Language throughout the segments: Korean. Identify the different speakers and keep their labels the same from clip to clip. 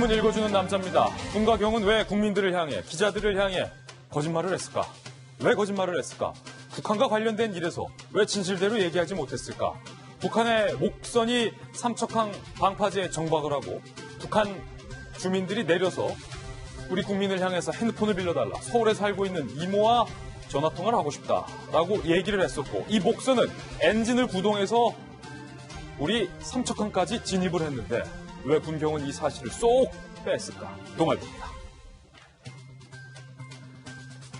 Speaker 1: 신문 읽어주는 남자입니다. 군과 경은 왜 국민들을 향해, 기자들을 향해 거짓말을 했을까? 왜 거짓말을 했을까? 북한과 관련된 일에서 왜 진실대로 얘기하지 못했을까? 북한의 목선이 삼척항 방파제에 정박을 하고 북한 주민들이 내려서 우리 국민을 향해서 핸드폰을 빌려달라. 서울에 살고 있는 이모와 전화통화를 하고 싶다라고 얘기를 했었고, 이 목선은 엔진을 구동해서 우리 삼척항까지 진입을 했는데 왜 군경은 이 사실을 쏙 뺐을까? 동아일보입니다.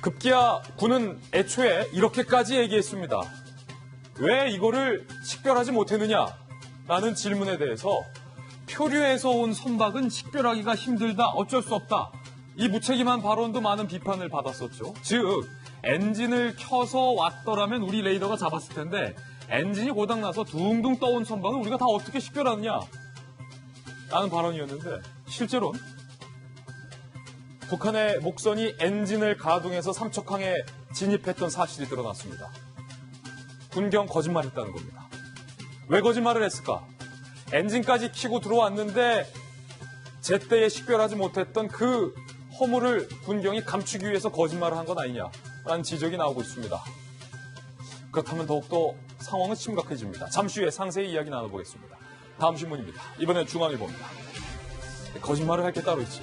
Speaker 1: 급기야 군은 애초에 이렇게까지 얘기했습니다. 왜 이거를 식별하지 못했느냐라는 질문에 대해서 표류에서 온 선박은 식별하기가 힘들다, 어쩔 수 없다. 이 무책임한 발언도 많은 비판을 받았었죠. 즉 엔진을 켜서 왔더라면 우리 레이더가 잡았을 텐데 엔진이 고장나서 둥둥 떠온 선박을 우리가 다 어떻게 식별하느냐 라는 발언이었는데, 실제로는 북한의 목선이 엔진을 가동해서 삼척항에 진입했던 사실이 드러났습니다. 군경 거짓말했다는 겁니다. 왜 거짓말을 했을까? 엔진까지 켜고 들어왔는데 제때에 식별하지 못했던 그 허물을 군경이 감추기 위해서 거짓말을 한 건 아니냐라는 지적이 나오고 있습니다. 그렇다면 더욱더 상황은 심각해집니다. 잠시 후에 상세히 이야기 나눠보겠습니다. 다음 신문입니다. 이번엔 중앙일보입니다. 거짓말을 할 게 따로 있지.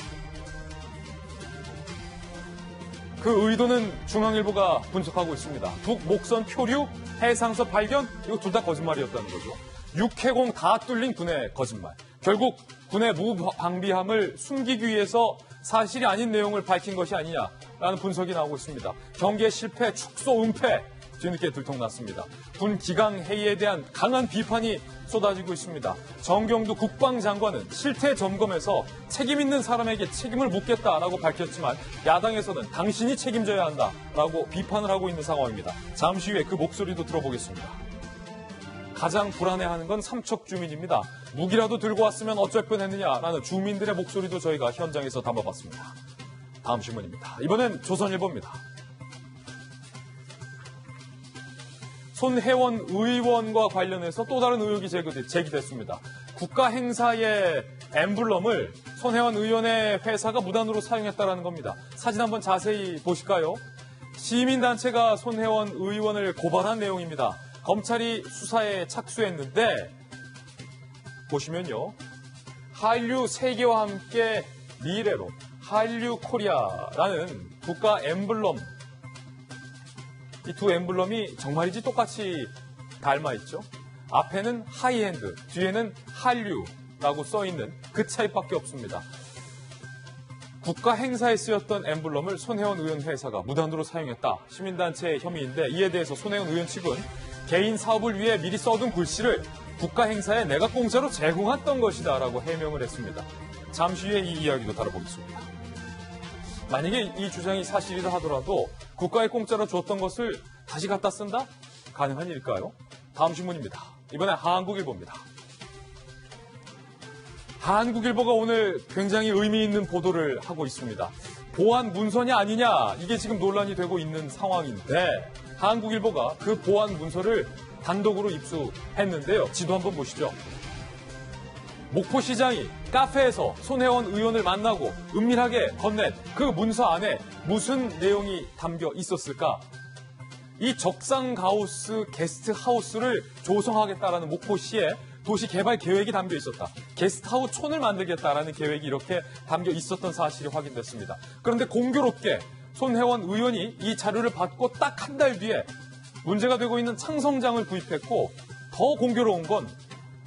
Speaker 1: 그 의도는 중앙일보가 분석하고 있습니다. 북 목선 표류, 해상서 발견, 이거 둘 다 거짓말이었다는 거죠. 육해공 다 뚫린 군의 거짓말. 결국 군의 무방비함을 숨기기 위해서 사실이 아닌 내용을 밝힌 것이 아니냐라는 분석이 나오고 있습니다. 경계 실패, 축소 은폐, 뒤늦게 들통났습니다. 군 기강 회의에 대한 강한 비판이 쏟아지고 있습니다. 정경두 국방장관은 실태 점검에서 책임 있는 사람에게 책임을 묻겠다라고 밝혔지만 야당에서는 당신이 책임져야 한다라고 비판을 하고 있는 상황입니다. 잠시 후에 그 목소리도 들어보겠습니다. 가장 불안해하는 건 삼척 주민입니다. 무기라도 들고 왔으면 어쩔 뻔했느냐라는 주민들의 목소리도 저희가 현장에서 담아봤습니다. 다음 신문입니다. 이번엔 조선일보입니다. 손혜원 의원과 관련해서 또 다른 의혹이 제기됐습니다. 국가 행사의 엠블럼을 손혜원 의원의 회사가 무단으로 사용했다는 겁니다. 사진 한번 자세히 보실까요? 시민단체가 손혜원 의원을 고발한 내용입니다. 검찰이 수사에 착수했는데 보시면요. 한류 세계와 함께 미래로 한류 코리아라는 국가 엠블럼, 이 두 엠블럼이 정말이지 똑같이 닮아있죠. 앞에는 하이엔드, 뒤에는 한류라고 써있는 그 차이밖에 없습니다. 국가 행사에 쓰였던 엠블럼을 손혜원 의원 회사가 무단으로 사용했다. 시민단체의 혐의인데 이에 대해서 손혜원 의원 측은 개인 사업을 위해 미리 써둔 글씨를 국가 행사에 내가 공짜로 제공했던 것이다 라고 해명을 했습니다. 잠시 후에 이 이야기도 다뤄보겠습니다. 만약에 이 주장이 사실이라 하더라도 국가에 공짜로 줬던 것을 다시 갖다 쓴다? 가능한 일일까요? 다음 신문입니다. 이번엔 한국일보입니다. 한국일보가 오늘 굉장히 의미 있는 보도를 하고 있습니다. 보안 문서냐 아니냐, 이게 지금 논란이 되고 있는 상황인데 한국일보가 그 보안 문서를 단독으로 입수했는데요. 지도 한번 보시죠. 목포시장이 카페에서 손혜원 의원을 만나고 은밀하게 건넨 그 문서 안에 무슨 내용이 담겨 있었을까? 이 적상가우스 게스트하우스를 조성하겠다라는 목포시의 도시개발 계획이 담겨 있었다. 게스트하우스촌을 만들겠다라는 계획이 이렇게 담겨 있었던 사실이 확인됐습니다. 그런데 공교롭게 손혜원 의원이 이 자료를 받고 딱 한 달 뒤에 문제가 되고 있는 창성장을 구입했고, 더 공교로운 건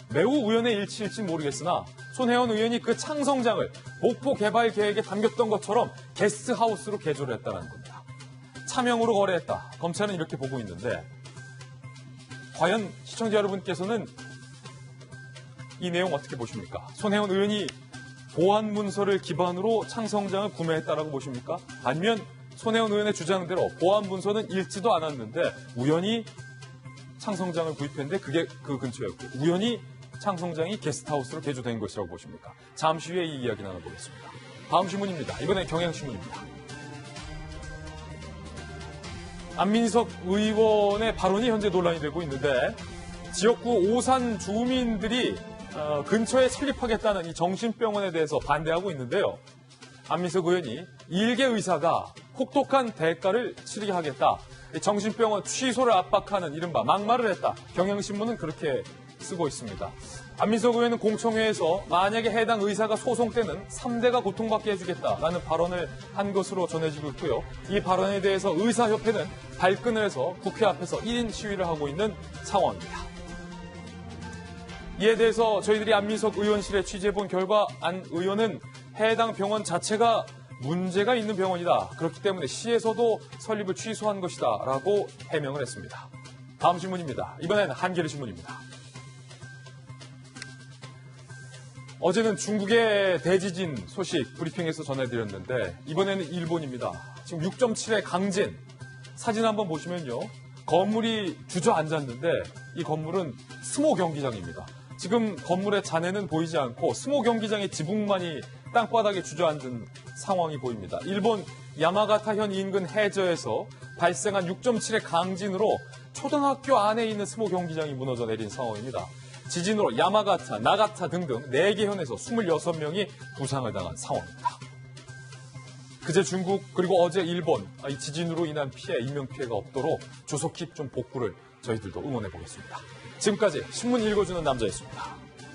Speaker 1: 매우 우연의 일치일지 모르겠으나 손혜원 의원이 그 창성장을 목포 개발 계획에 담겼던 것처럼 게스트하우스로 개조를 했다는 겁니다. 차명으로 거래했다. 검찰은 이렇게 보고 있는데 과연 시청자 여러분께서는 이 내용 어떻게 보십니까? 손혜원 의원이 보안 문서를 기반으로 창성장을 구매했다라고 보십니까? 아니면 손혜원 의원의 주장대로 보안 문서는 읽지도 않았는데 우연히 창성장을 구입했는데 그게 그 근처였고 우연히 창성장이 게스트하우스로 개조된 것이라고 보십니까? 잠시 후에 이 이야기 나눠보겠습니다. 다음 신문입니다. 이번엔 경향신문입니다. 안민석 의원의 발언이 현재 논란이 되고 있는데 지역구 오산 주민들이 근처에 설립하겠다는 이 정신병원에 대해서 반대하고 있는데요. 안민석 의원이 일개 의사가 혹독한 대가를 치르게 하겠다. 정신병원 취소를 압박하는 이른바 막말을 했다. 경향신문은 그렇게 쓰고 있습니다. 안민석 의원은 공청회에서 만약에 해당 의사가 소송 때는 3대가 고통받게 해주겠다라는 발언을 한 것으로 전해지고 있고요. 이 발언에 대해서 의사협회는 발끈을 해서 국회 앞에서 1인 시위를 하고 있는 상황입니다. 이에 대해서 저희들이 안민석 의원실에 취재해본 결과 안 의원은 해당 병원 자체가 문제가 있는 병원이다. 그렇기 때문에 시에서도 설립을 취소한 것이다. 라고 해명을 했습니다. 다음 신문입니다. 이번엔 한겨레 신문입니다. 어제는 중국의 대지진 소식 브리핑에서 전해드렸는데 이번에는 일본입니다. 지금 6.7의 강진. 사진 한번 보시면요. 건물이 주저앉았는데 이 건물은 스모 경기장입니다. 지금 건물의 잔해는 보이지 않고 스모 경기장의 지붕만이 땅바닥에 주저앉은 상황이 보입니다. 일본 야마가타현 인근 해저에서 발생한 6.7의 강진으로 초등학교 안에 있는 스모 경기장이 무너져 내린 상황입니다. 지진으로 야마가타, 나가타 등등 4개 현에서 26명이 부상을 당한 상황입니다. 그제 중국 그리고 어제 일본 이 지진으로 인한 피해, 인명피해가 없도록 조속히 좀 복구를 저희들도 응원해 보겠습니다. 지금까지 신문 읽어주는 남자였습니다.